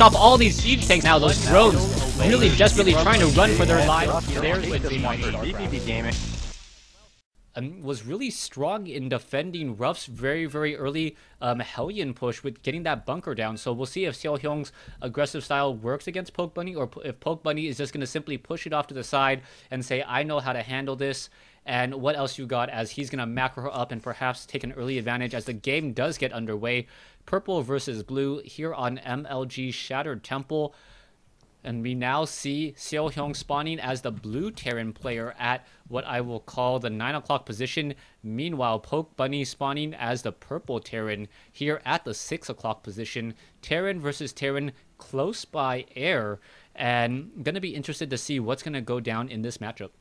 chop all these siege tanks now. Those drones really desperately trying to run for their lives. There's Wednesday Night vVv Gaming. Was really strong in defending Ruff's very early Hellion push with getting that bunker down. So we'll see if SeoHyeon's aggressive style works against Pokebuni, or if Pokebuni is just going to simply push it off to the side and say, I know how to handle this. And what else you got, as he's going to macro her up and perhaps take an early advantage as the game does get underway. Purple versus blue here on MLG Shattered Temple. And we now see SeoHyeon spawning as the blue Terran player at what I will call the 9 o'clock position. Meanwhile, Pokebuni spawning as the purple Terran here at the 6 o'clock position. Terran versus Terran, close by air. And going to be interested to see what's going to go down in this matchup.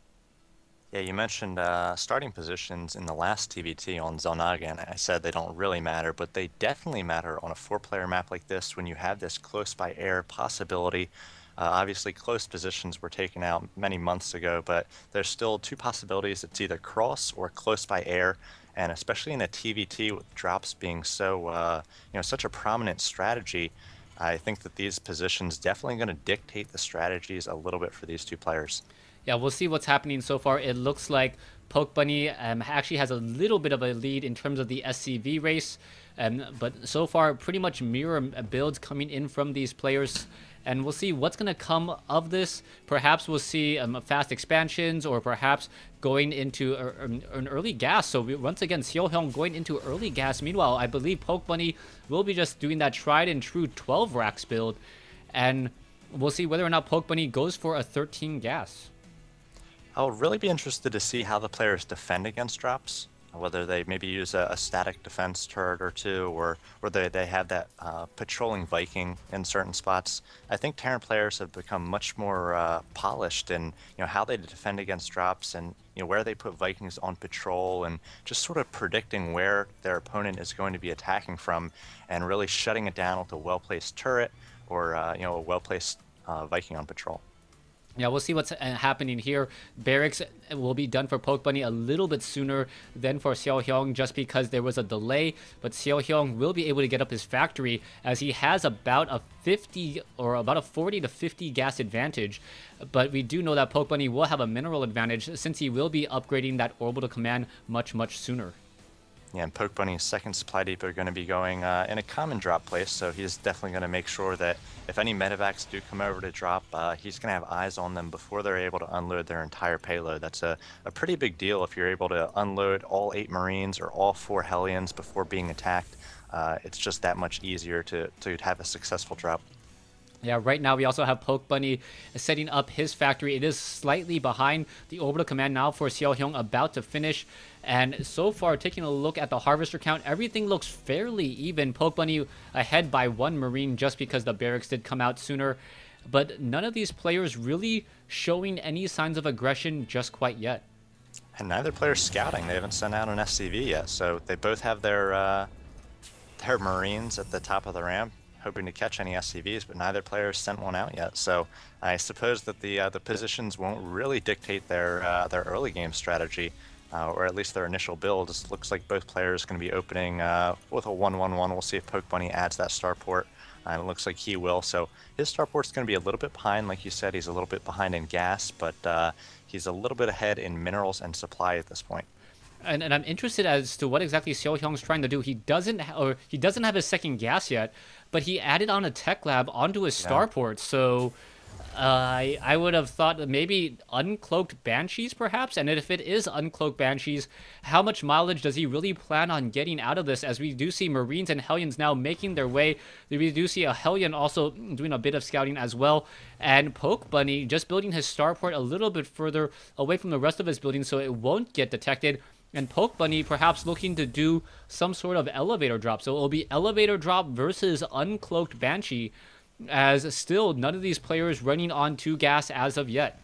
Yeah, you mentioned starting positions in the last TBT on Zelnaga, and I said they don't really matter, but they definitely matter on a 4-player map like this when you have this close by air possibility. Obviously, close positions were taken out many months ago, but there's still 2 possibilities. It's either cross or close by air, and especially in a TVT with drops being so, such a prominent strategy, I think that these positions definitely going to dictate the strategies a little bit for these 2 players. Yeah, we'll see what's happening so far. It looks like Pokebuni actually has a little bit of a lead in terms of the SCV race, but so far pretty much mirror builds coming in from these players. And we'll see what's going to come of this. Perhaps we'll see fast expansions, or perhaps going into an early gas. So once again, SeoHyeon going into early gas. Meanwhile, I believe Pokebuni will be just doing that tried and true 12 racks build. And we'll see whether or not Pokebuni goes for a 13 gas. I'll really be interested to see how the players defend against drops, whether they maybe use a static defense turret or 2, or whether they have that patrolling Viking in certain spots. I think Terran players have become much more polished in how they defend against drops, and where they put Vikings on patrol, and just sort of predicting where their opponent is going to be attacking from, and really shutting it down with a well-placed turret or a well-placed Viking on patrol. Yeah, we'll see what's happening here. Barracks will be done for Pokebuni a little bit sooner than for SeoHyeon, just because there was a delay. But SeoHyeon will be able to get up his factory, as he has about a 40 to 50 gas advantage. But we do know that Pokebuni will have a mineral advantage, since he will be upgrading that orbital command much sooner. Yeah, and Pokebuni's second supply depot are going to be going in a common drop place, so he's definitely going to make sure that if any medevacs do come over to drop, he's going to have eyes on them before they're able to unload their entire payload. That's a pretty big deal if you're able to unload all 8 Marines or all 4 Hellions before being attacked. It's just that much easier to have a successful drop. Yeah, right now we also have Pokebuni setting up his factory. It is slightly behind the orbital command now for SeoHyeon, about to finish. And so far, taking a look at the harvester count, everything looks fairly even. Pokebuni ahead by 1 Marine just because the barracks did come out sooner. But none of these players really showing any signs of aggression just quite yet. And neither player's scouting. They haven't sent out an SCV yet, so they both have their Marines at the top of the ramp, hoping to catch any SCVs, but neither player sent one out yet. So I suppose that the positions won't really dictate their early game strategy, or at least their initial build. It looks like both players going to be opening with a 1-1-1. We'll see if Pokebuni adds that starport. It looks like he will. So his starport's going to be a little bit behind, like you said. He's a little bit behind in gas, but he's a little bit ahead in minerals and supply at this point. And I'm interested as to what exactly SeoHyeon's trying to do. He doesn't have his second gas yet, but he added on a tech lab onto his starport. So I would have thought that maybe uncloaked Banshees, perhaps. And if it is uncloaked Banshees, how much mileage does he really plan on getting out of this? As we do see Marines and Hellions now making their way. We do see a Hellion also doing a bit of scouting as well. And Pokebuni just building his starport a little bit further away from the rest of his building so it won't get detected. And Pokebuni perhaps looking to do some sort of elevator drop. So it will be elevator drop versus uncloaked Banshee, as still none of these players running on 2 gas as of yet.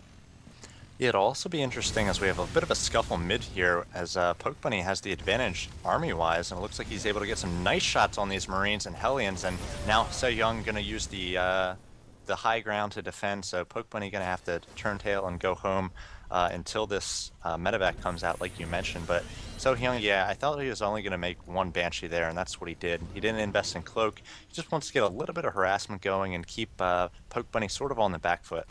Yeah, it'll also be interesting as we have a bit of a scuffle mid here, as Pokebuni has the advantage army-wise, and it looks like he's able to get some nice shots on these Marines and Hellions, and now SeoHyeon going to use the high ground to defend, so Pokebuni going to have to turn tail and go home. until this medevac comes out, like you mentioned. But SeoHyeon, yeah, I thought he was only going to make one Banshee there, and that's what he did. He didn't invest in Cloak. He just wants to get a little bit of harassment going and keep Pokebunny sort of on the back foot.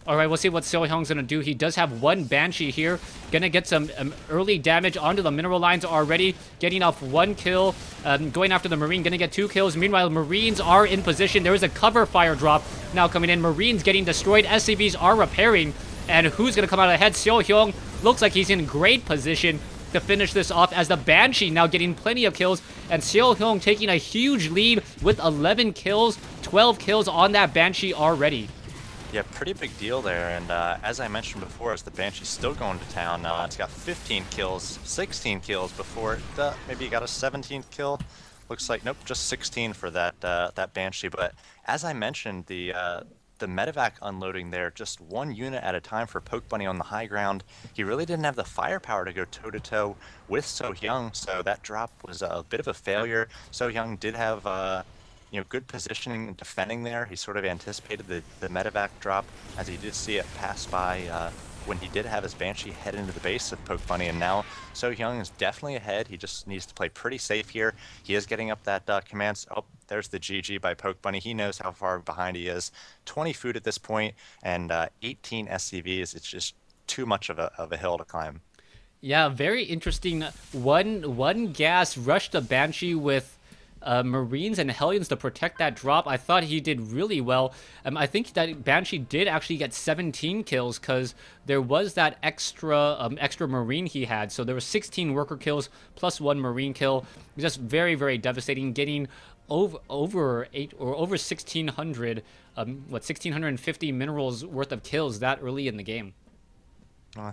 All right, we'll see what SeoHyeon's going to do. He does have one Banshee here. Going to get some early damage onto the mineral lines already. Getting off one kill. Going after the Marine. Going to get 2 kills. Meanwhile, Marines are in position. There is a cover fire drop now coming in. Marines getting destroyed. SCVs are repairing. And who's going to come out ahead? SeoHyeon looks like he's in great position to finish this off as the Banshee now getting plenty of kills. And SeoHyeon taking a huge lead with 11 kills. 12 kills on that Banshee already. Yeah, pretty big deal there, and as I mentioned before, as the Banshee's still going to town, it's got 15 kills, 16 kills before it, maybe got a 17th kill. Looks like, nope, just 16 for that that Banshee. But as I mentioned, the medevac unloading there, just one unit at a time for Pokebunny on the high ground. He really didn't have the firepower to go toe-to-toe with SeoHyeon, so that drop was a bit of a failure. SeoHyeon did have good positioning and defending there. He sort of anticipated the medevac drop as he did see it pass by when he did have his Banshee head into the base of Pokebunny, and now SeoHyeon is definitely ahead. He just needs to play pretty safe here. He is getting up that command. Oh, there's the GG by Pokebunny. He knows how far behind he is. 20 food at this point, and 18 SCVs. It's just too much of a hill to climb. Yeah, very interesting. One gas rushed the Banshee with Marines and Hellions to protect that drop. I thought he did really well. I think that Banshee did actually get 17 kills because there was that extra Marine he had. So there were 16 worker kills plus 1 Marine kill. Just very, very devastating. Getting over 1,600, 1,650 minerals worth of kills that early in the game. Well, I think